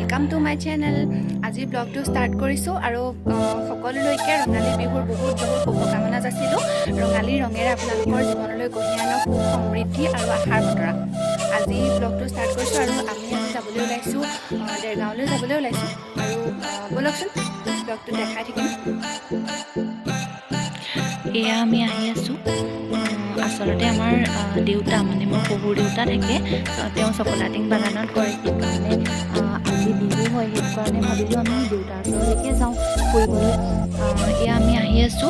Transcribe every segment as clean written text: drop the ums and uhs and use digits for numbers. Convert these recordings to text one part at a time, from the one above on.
Welcome to my channel. आज blog तो start करिसो आरो सकलोলৈকে रंगाली बिहुर बहुत बहुत शुभकामना जासिलो। रंगाली रंगेरे आपनालोকৰ जीवनলৈ কঢ়িয়াই আনক সুখ সমৃদ্ধি আৰু আশাৰ বতৰা। আজি ব্লগ তো স্টাर्ट কৰিছো আৰু আমি আজি যাবলৈ ওলাইছো দেৰগাঁৱলৈ যাবলৈ ওলাইছো আৰু বলকচোন ব্লগ তো দেখাই থাকিম। এয়া আমি আহি আছো আসলতে আমাৰ দেউতা মানে মোৰ শহুৰ দেউতা থাকে তেওঁ চকলাটিং বাগানত কৰে সেইকাৰণে আজি বিহু হয় সেইকাৰণে ভাবিলোঁ আমি দেউতাৰ ওচৰলৈকে যাওঁ ফুৰিবলৈ। এয়া আমি আহি আছো।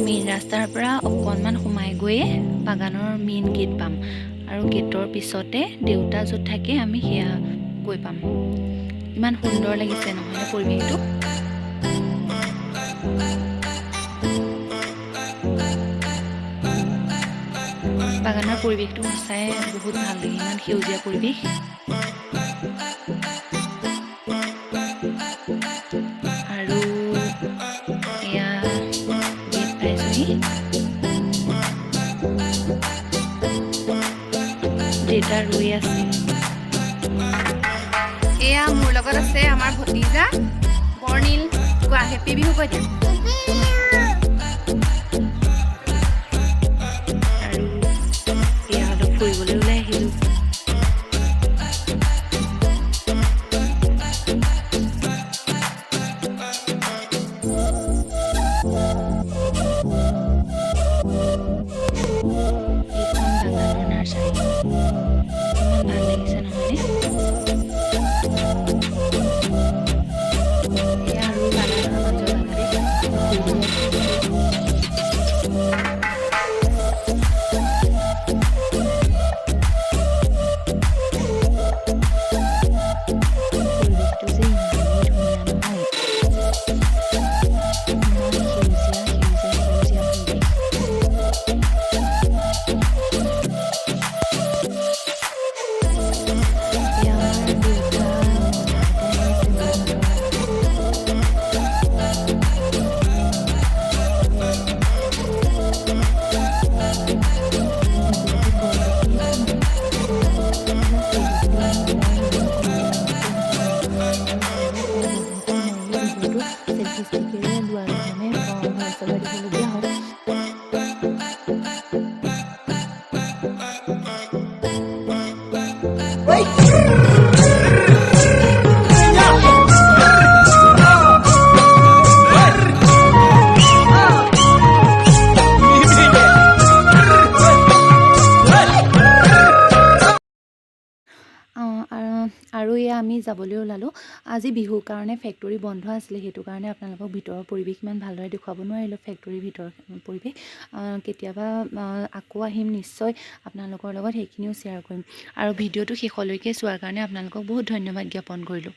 মেইন ৰাস্তাৰ পৰা অকণমান সোমাই গৈয়ে বাগানৰ মেইন গেট পাম আৰু গেটৰ পিছতে দেউতা য'ত থাকে আমি সেয়া গৈ পাম। ইমান সুন্দৰ লাগিছে নহয় পৰিৱেশটো। বাগানৰ পৰিৱেশটো সঁচাই বহুত ভাল লাগে, ইমান সেউজীয়া পৰিৱেশ। আৰু এয়া গেট পাইছোহি। দেউতা ৰৈ আছে। এয়া মোৰ লগত আছে আমাৰ ভতিজা বৰ্ণিল। কোৱা হেপী বিহু কৈ দিয়া। আৰু এয়া অলপ ফুৰিবলৈ ওলাই আহিলোঁ। আৰু এয়া আমি যাবলৈ ওলালোঁ। আজি বিহুৰ কাৰণে ফেক্টৰী বন্ধ আছিলে, সেইটো কাৰণে আপোনালোকক ভিতৰৰ পৰিৱেশ ইমান ভালদৰে দেখুৱাব নোৱাৰিলোঁ। ফেক্টৰীৰ ভিতৰৰ পৰিৱেশ কেতিয়াবা আকৌ আহিম নিশ্চয় আপোনালোকৰ লগত, সেইখিনিও শ্বেয়াৰ কৰিম। আৰু ভিডিঅ'টো শেষলৈকে চোৱাৰ কাৰণে আপোনালোকক বহুত ধন্যবাদ জ্ঞাপন কৰিলোঁ।